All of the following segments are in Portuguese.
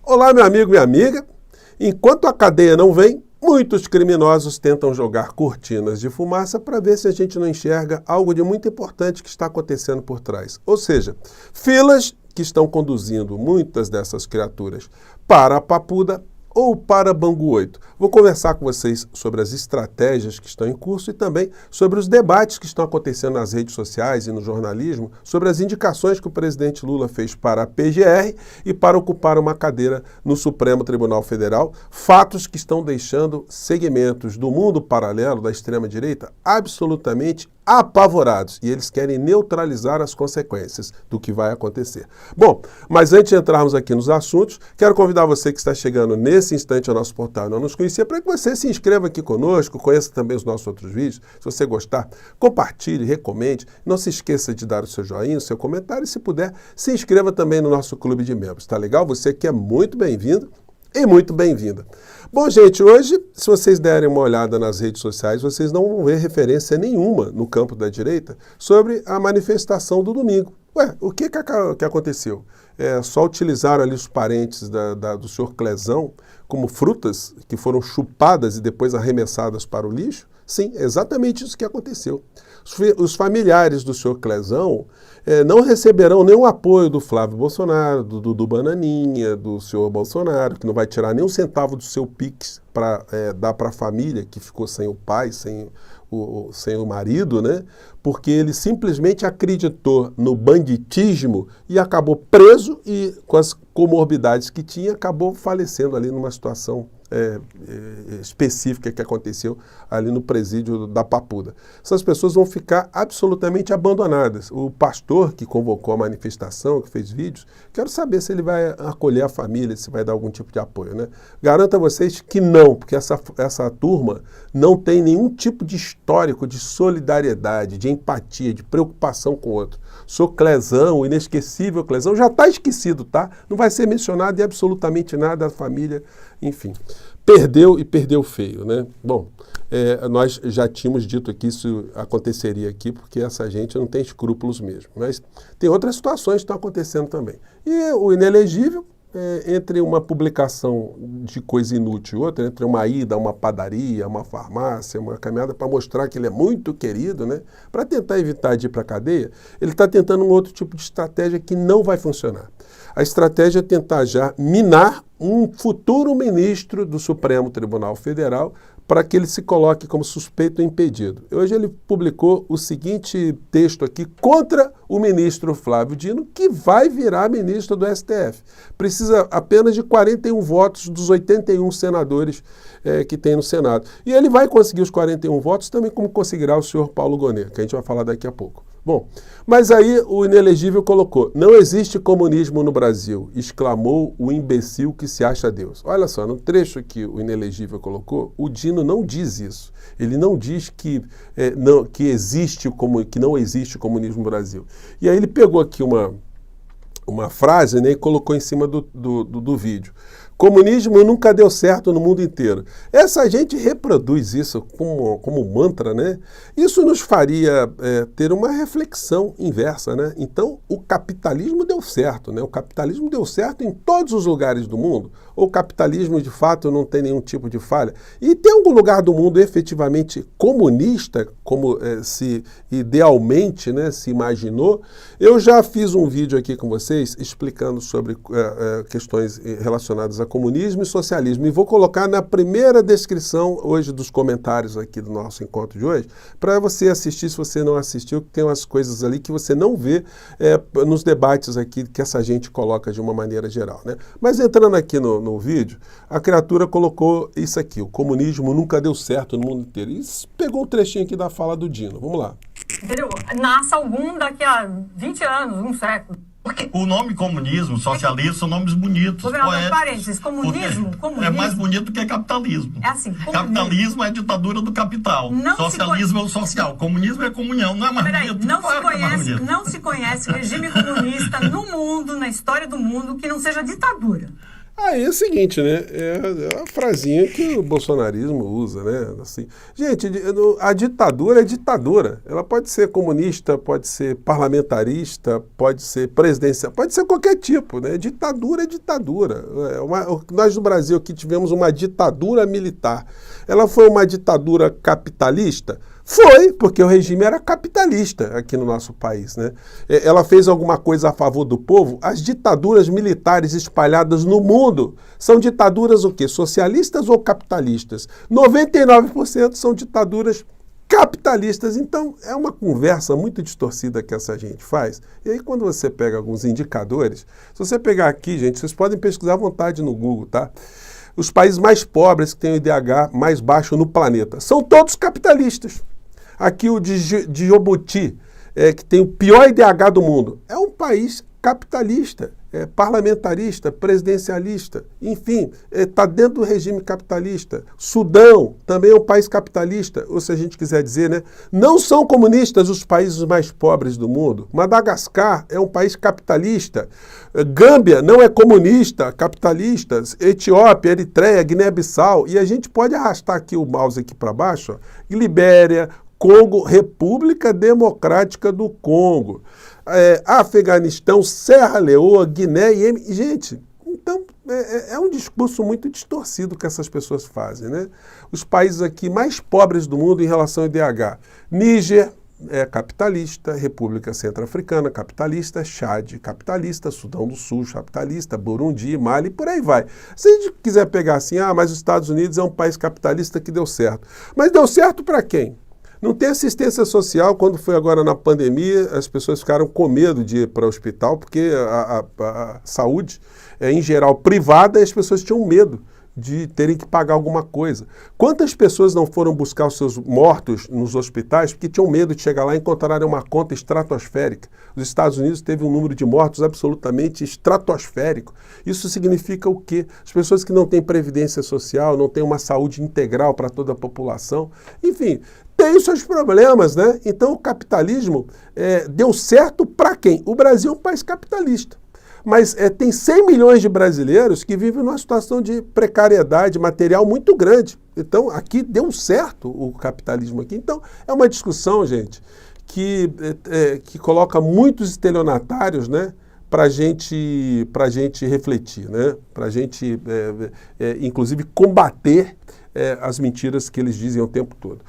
Olá, meu amigo, minha amiga. Enquanto a cadeia não vem, muitos criminosos tentam jogar cortinas de fumaça para ver se a gente não enxerga algo de muito importante que está acontecendo por trás. Ou seja, filas que estão conduzindo muitas dessas criaturas para a Papuda ou para Bangu 8. Vou conversar com vocês sobre as estratégias que estão em curso e também sobre os debates que estão acontecendo nas redes sociais e no jornalismo sobre as indicações que o presidente Lula fez para a PGR e para ocupar uma cadeira no Supremo Tribunal Federal, fatos que estão deixando segmentos do mundo paralelo da extrema-direita absolutamente apavorados, e eles querem neutralizar as consequências do que vai acontecer. Bom, mas antes de entrarmos aqui nos assuntos, quero convidar você que está chegando nesse instante ao nosso portal e não nos conhecia, para que você se inscreva aqui conosco, conheça também os nossos outros vídeos. Se você gostar, compartilhe, recomende, não se esqueça de dar o seu joinha, o seu comentário, e se puder, se inscreva também no nosso clube de membros, tá legal? Você que é muito bem-vindo e muito bem-vinda. Bom, gente, hoje, se vocês derem uma olhada nas redes sociais, vocês não vão ver referência nenhuma no campo da direita sobre a manifestação do domingo. Ué, o que aconteceu? Só utilizaram ali os parentes do senhor Clezão como frutas que foram chupadas e depois arremessadas para o lixo? Sim, é exatamente isso que aconteceu. Os familiares do senhor Clezão não receberão nenhum apoio do Flávio Bolsonaro, do Bananinha, do senhor Bolsonaro, que não vai tirar nem um centavo do seu Pix para dar para a família que ficou sem o pai, sem o marido, né? Porque ele simplesmente acreditou no banditismo e acabou preso e, com as comorbidades que tinha, acabou falecendo ali numa situação específica que aconteceu ali no presídio da Papuda. Essas pessoas vão ficar absolutamente abandonadas. O pastor que convocou a manifestação, que fez vídeos, quero saber se ele vai acolher a família, se vai dar algum tipo de apoio, né? Garanto a vocês que não, porque essa turma não tem nenhum tipo de histórico de solidariedade, de empatia, de preocupação com o outro. Sou Clezão, o inesquecível Clezão, já está esquecido, tá? Não vai ser mencionado em absolutamente nada a família, enfim. Perdeu e perdeu feio, né? Bom, nós já tínhamos dito que isso aconteceria aqui, porque essa gente não tem escrúpulos mesmo. Mas tem outras situações que estão acontecendo também. E o inelegível, entre uma publicação de coisa inútil e outra, entre uma ida a uma padaria, uma farmácia, uma caminhada para mostrar que ele é muito querido, né? Para tentar evitar de ir para a cadeia, ele está tentando um outro tipo de estratégia que não vai funcionar. A estratégia é tentar já minar um futuro ministro do Supremo Tribunal Federal para que ele se coloque como suspeito impedido. Hoje ele publicou o seguinte texto aqui contra o ministro Flávio Dino, que vai virar ministro do STF. Precisa apenas de 41 votos dos 81 senadores que tem no Senado. E ele vai conseguir os 41 votos também, como conseguirá o senhor Paulo Gonet, que a gente vai falar daqui a pouco. Bom, mas aí o inelegível colocou: não existe comunismo no Brasil, exclamou o imbecil que se acha Deus. Olha só, no trecho que o inelegível colocou, o Dino não diz isso. Ele não diz que não existe comunismo no Brasil. E aí ele pegou aqui uma frase, né, e colocou em cima do vídeo. Comunismo nunca deu certo no mundo inteiro. Essa gente reproduz isso como mantra, né? Isso nos faria ter uma reflexão inversa, né? Então, o capitalismo deu certo, né? O capitalismo deu certo em todos os lugares do mundo. Ou o capitalismo, de fato, não tem nenhum tipo de falha. E tem algum lugar do mundo efetivamente comunista, como se idealmente, né, se imaginou? Eu já fiz um vídeo aqui com vocês explicando sobre questões relacionadas a comunismo e socialismo, e vou colocar na primeira descrição hoje dos comentários aqui do nosso encontro de hoje, para você assistir, se você não assistiu, que tem umas coisas ali que você não vê nos debates aqui que essa gente coloca de uma maneira geral, né? Mas entrando aqui no vídeo, a criatura colocou isso aqui: o comunismo nunca deu certo no mundo inteiro. E pegou um trechinho aqui da fala do Dino. Vamos lá. Entendeu? Nasce algum daqui a 20 anos, um século. Porque o nome comunismo, socialismo, são nomes bonitos. Governador, parênteses, comunismo é mais bonito que capitalismo. É assim, capitalismo é a ditadura do capital. Socialismo é o social. Comunismo é comunhão. Não é mais bonito. Não se conhece regime comunista no mundo, na história do mundo, que não seja ditadura. Aí é o seguinte, né? É a frasinha que o bolsonarismo usa, né? Assim, gente, a ditadura é ditadura. Ela pode ser comunista, pode ser parlamentarista, pode ser presidencial, pode ser qualquer tipo, né? Ditadura é ditadura. Nós no Brasil aqui tivemos uma ditadura militar. Ela foi uma ditadura capitalista? Foi, porque o regime era capitalista aqui no nosso país, né? Ela fez alguma coisa a favor do povo? As ditaduras militares espalhadas no mundo são ditaduras o quê? Socialistas ou capitalistas? 99% são ditaduras capitalistas. Então, é uma conversa muito distorcida que essa gente faz. E aí, quando você pega alguns indicadores, se você pegar aqui, gente, vocês podem pesquisar à vontade no Google, tá? Os países mais pobres que têm o IDH mais baixo no planeta são todos capitalistas. Aqui o de Djibouti, que tem o pior IDH do mundo, é um país capitalista, parlamentarista, presidencialista, enfim, está dentro do regime capitalista. Sudão também é um país capitalista, ou se a gente quiser dizer, né, não são comunistas os países mais pobres do mundo. Madagascar é um país capitalista. Gâmbia não é comunista, capitalista. Etiópia, Eritreia, Guiné-Bissau, e a gente pode arrastar aqui o mouse aqui para baixo, ó, Libéria, Congo, República Democrática do Congo, Afeganistão, Serra Leoa, Guiné e Iêmen. Gente, então é um discurso muito distorcido que essas pessoas fazem, né? Os países aqui mais pobres do mundo em relação ao IDH. Níger é capitalista, República Centro-Africana capitalista, Chad capitalista, Sudão do Sul capitalista, Burundi, Mali, por aí vai. Se a gente quiser pegar assim, mas os Estados Unidos é um país capitalista que deu certo. Mas deu certo para quem? Não tem assistência social. Quando foi agora na pandemia, as pessoas ficaram com medo de ir para o hospital, porque a saúde é, em geral, privada, e as pessoas tinham medo de terem que pagar alguma coisa. Quantas pessoas não foram buscar os seus mortos nos hospitais porque tinham medo de chegar lá e encontrarem uma conta estratosférica? Os Estados Unidos teve um número de mortos absolutamente estratosférico. Isso significa o quê? As pessoas que não têm previdência social, não têm uma saúde integral para toda a população, enfim, tem os seus problemas, né? Então o capitalismo deu certo para quem? O Brasil é um país capitalista. Mas tem 100 milhões de brasileiros que vivem numa situação de precariedade material muito grande. Então, aqui deu certo o capitalismo aqui. Então, é uma discussão, gente, que coloca muitos estelionatários, né, para a gente refletir, né, para a gente, inclusive, combater as mentiras que eles dizem o tempo todo.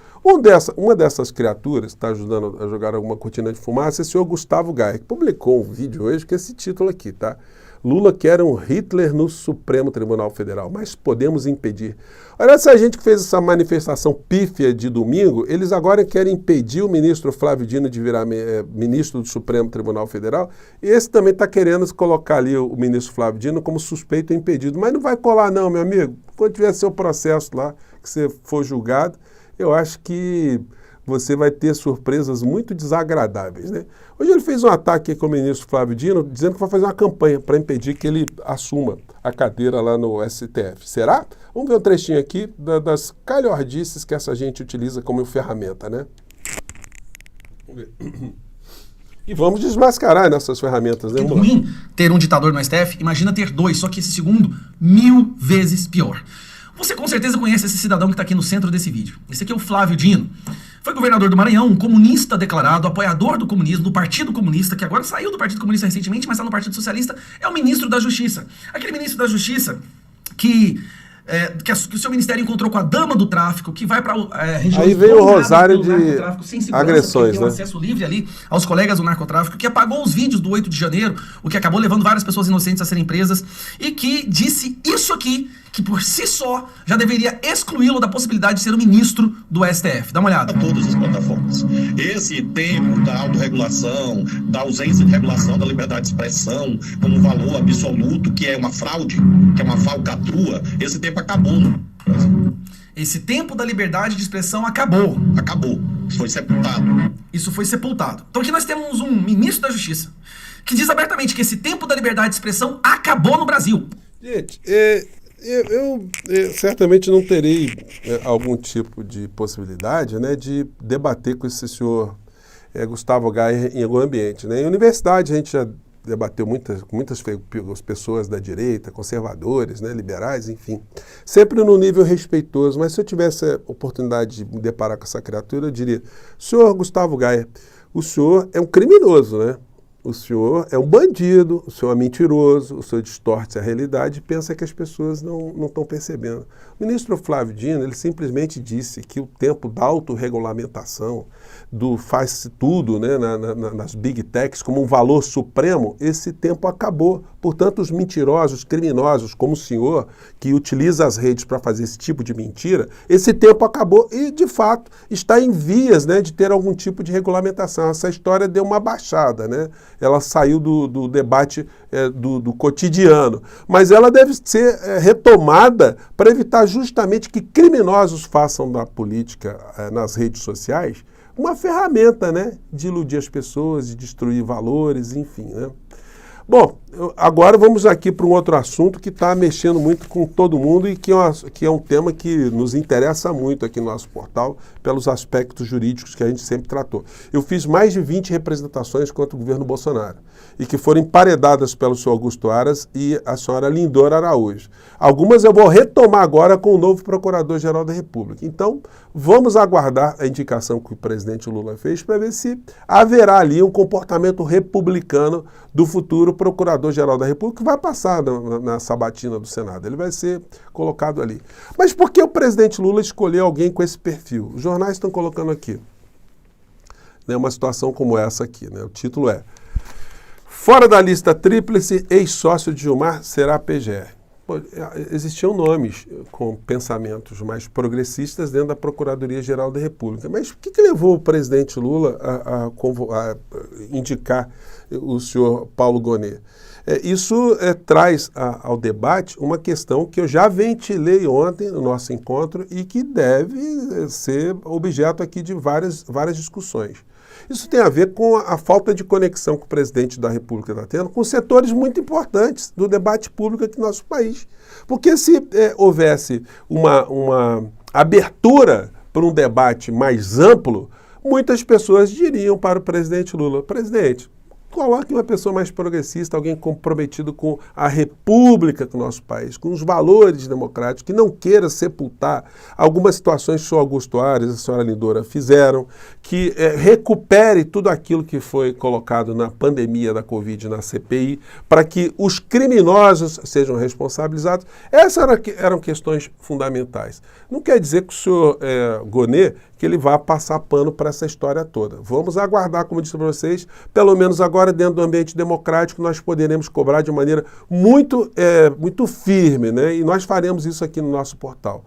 Uma dessas criaturas que está ajudando a jogar alguma cortina de fumaça é o senhor Gustavo Gaia, que publicou um vídeo hoje com esse título aqui, tá? Lula quer um Hitler no Supremo Tribunal Federal, mas podemos impedir. Olha, essa gente que fez essa manifestação pífia de domingo, eles agora querem impedir o ministro Flávio Dino de virar ministro do Supremo Tribunal Federal. E esse também está querendo colocar ali o ministro Flávio Dino como suspeito e impedido. Mas não vai colar não, meu amigo. Quando tiver seu processo lá, que você for julgado, eu acho que você vai ter surpresas muito desagradáveis, né? Hoje ele fez um ataque com o ministro Flávio Dino, dizendo que vai fazer uma campanha para impedir que ele assuma a cadeira lá no STF. Será? Vamos ver um trechinho aqui das calhordices que essa gente utiliza como ferramenta, né? Vamos ver. E vamos desmascarar nessas ferramentas, né? É ruim ter um ditador no STF, imagina ter dois, só que esse segundo, 1000 vezes pior. Você com certeza conhece esse cidadão que está aqui no centro desse vídeo. Esse aqui é o Flávio Dino. Foi governador do Maranhão, um comunista declarado, apoiador do comunismo, do Partido Comunista, que agora saiu do Partido Comunista recentemente, mas está no Partido Socialista, é o ministro da Justiça. Aquele ministro da Justiça que o seu ministério encontrou com a dama do tráfico, que vai para regiões... Aí veio o rosário de agressões, tem acesso livre ali aos colegas do narcotráfico, que apagou os vídeos do 8 de janeiro, o que acabou levando várias pessoas inocentes a serem presas, e que disse isso aqui, que por si só já deveria excluí-lo da possibilidade de ser o ministro do STF. Dá uma olhada. Todas as plataformas. Esse tempo da autorregulação, da ausência de regulação da liberdade de expressão, como valor absoluto, que é uma fraude, que é uma falcatrua, esse tempo acabou no Brasil. Esse tempo da liberdade de expressão acabou. Acabou. Isso foi sepultado. Isso foi sepultado. Então aqui nós temos um ministro da Justiça que diz abertamente que esse tempo da liberdade de expressão acabou no Brasil. Gente, eu certamente não terei algum tipo de possibilidade, né, de debater com esse senhor Gustavo Gaia em algum ambiente, né? Em universidade a gente já debateu com muitas pessoas da direita, conservadores, né, liberais, enfim. Sempre num nível respeitoso, mas se eu tivesse a oportunidade de me deparar com essa criatura, eu diria: senhor Gustavo Gaia, o senhor é um criminoso, né? O senhor é um bandido, o senhor é mentiroso, o senhor distorce a realidade e pensa que as pessoas não estão percebendo. O ministro Flávio Dino, ele simplesmente disse que o tempo da autorregulamentação, do faz tudo, né, nas big techs como um valor supremo, esse tempo acabou. Portanto, os mentirosos, criminosos, como o senhor, que utiliza as redes para fazer esse tipo de mentira, esse tempo acabou e, de fato, está em vias, né, de ter algum tipo de regulamentação. Essa história deu uma baixada, né? Ela saiu do debate do cotidiano, mas ela deve ser retomada para evitar justamente que criminosos façam da política nas redes sociais uma ferramenta, né, de iludir as pessoas, de destruir valores, enfim, né? Bom, agora vamos aqui para um outro assunto que está mexendo muito com todo mundo e que é um tema que nos interessa muito aqui no nosso portal pelos aspectos jurídicos que a gente sempre tratou. Eu fiz mais de 20 representações contra o governo Bolsonaro e que foram emparedadas pelo senhor Augusto Aras e a senhora Lindora Araújo. Algumas eu vou retomar agora com o novo Procurador-Geral da República. Então, vamos aguardar a indicação que o presidente Lula fez para ver se haverá ali um comportamento republicano do futuro Procurador-Geral da República, que vai passar na sabatina do Senado. Ele vai ser colocado ali. Mas por que o presidente Lula escolheu alguém com esse perfil? Os jornais estão colocando aqui, né, uma situação como essa aqui, né? O título é: fora da lista tríplice, ex-sócio de Gilmar será PGR. Existiam nomes com pensamentos mais progressistas dentro da Procuradoria-Geral da República. Mas o que levou o presidente Lula a indicar o senhor Paulo Gonet? Isso traz ao debate uma questão que eu já ventilei ontem no nosso encontro e que deve ser objeto aqui de várias discussões. Isso tem a ver com a falta de conexão que o presidente da República está tendo com setores muito importantes do debate público aqui no nosso país. Porque se houvesse uma abertura para um debate mais amplo, muitas pessoas diriam para o presidente Lula: presidente, coloque uma pessoa mais progressista, alguém comprometido com a república do nosso país, com os valores democráticos, que não queira sepultar algumas situações que o senhor Augusto Aras e a senhora Lindora fizeram, que recupere tudo aquilo que foi colocado na pandemia da Covid, na CPI, para que os criminosos sejam responsabilizados. Essas eram questões fundamentais. Não quer dizer que o senhor Gonet, que ele vá passar pano para essa história toda. Vamos aguardar, como eu disse para vocês, pelo menos agora dentro do ambiente democrático nós poderemos cobrar de maneira muito firme, né? E nós faremos isso aqui no nosso portal.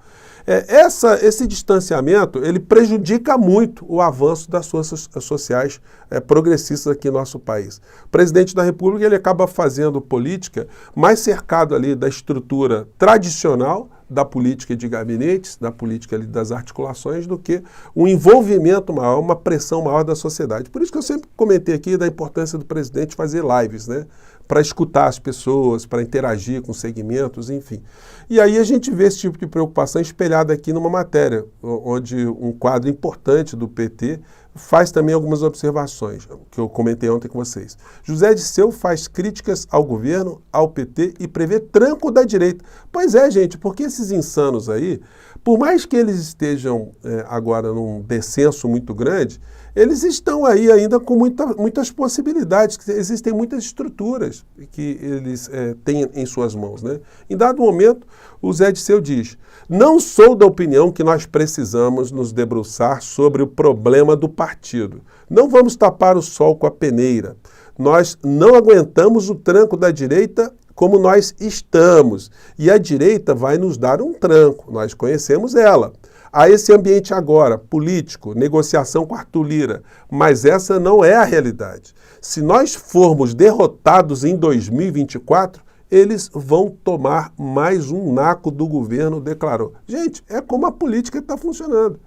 Esse distanciamento, ele prejudica muito o avanço das forças sociais progressistas aqui no nosso país. O presidente da República, ele acaba fazendo política mais cercado ali da estrutura tradicional da política de gabinetes, da política ali das articulações, do que um envolvimento maior, uma pressão maior da sociedade. Por isso que eu sempre comentei aqui da importância do presidente fazer lives, né? Para escutar as pessoas, para interagir com segmentos, enfim. E aí a gente vê esse tipo de preocupação espelhada aqui numa matéria, onde um quadro importante do PT faz também algumas observações, que eu comentei ontem com vocês. José Disseu faz críticas ao governo, ao PT e prevê tranco da direita. Pois é, gente, porque esses insanos aí, por mais que eles estejam agora num descenso muito grande, eles estão aí ainda com muitas possibilidades, existem muitas estruturas que eles têm em suas mãos, né? Em dado momento, o Zé Disseu diz: não sou da opinião que nós precisamos nos debruçar sobre o problema do partido. Não vamos tapar o sol com a peneira. Nós não aguentamos o tranco da direita como nós estamos. E a direita vai nos dar um tranco, nós conhecemos ela. Há esse ambiente agora, político, negociação com Arthur Lira, mas essa não é a realidade. Se nós formos derrotados em 2024, eles vão tomar mais um naco do governo, declarou. Gente, é como a política está funcionando.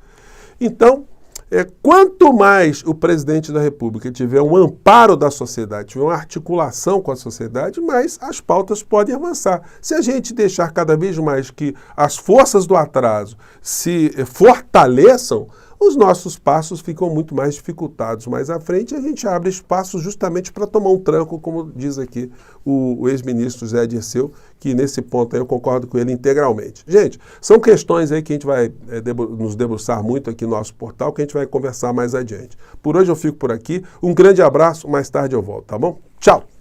Então, quanto mais o presidente da República tiver um amparo da sociedade, tiver uma articulação com a sociedade, mais as pautas podem avançar. Se a gente deixar cada vez mais que as forças do atraso se fortaleçam, os nossos passos ficam muito mais dificultados. Mais à frente, a gente abre espaço justamente para tomar um tranco, como diz aqui o ex-ministro Zé Dirceu, que nesse ponto aí eu concordo com ele integralmente. Gente, são questões aí que a gente vai nos debruçar muito aqui no nosso portal, que a gente vai conversar mais adiante. Por hoje eu fico por aqui. Um grande abraço, mais tarde eu volto, tá bom? Tchau!